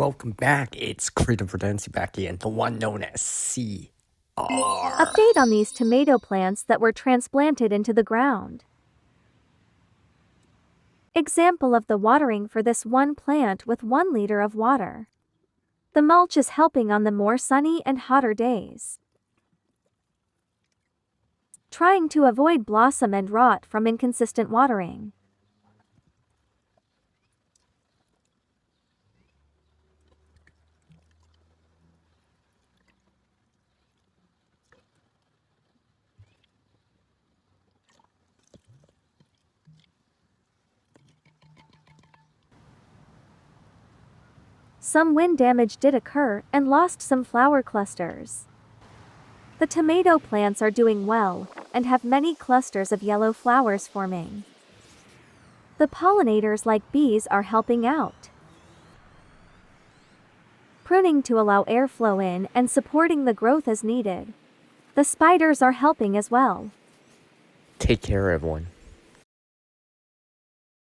welcome back. It's Creative Redundancy back again, the one known as CR. Update on these tomato plants that were transplanted into the ground. Example of the watering for this one plant with 1 liter of water. The mulch is helping on the more sunny and hotter days. Trying to avoid blossom and rot from inconsistent watering. Some wind damage did occur and lost some flower clusters. The tomato plants are doing well and have many clusters of yellow flowers forming. The pollinators like bees are helping out. Pruning to allow airflow in and supporting the growth as needed. The spiders are helping as well. Take care, everyone.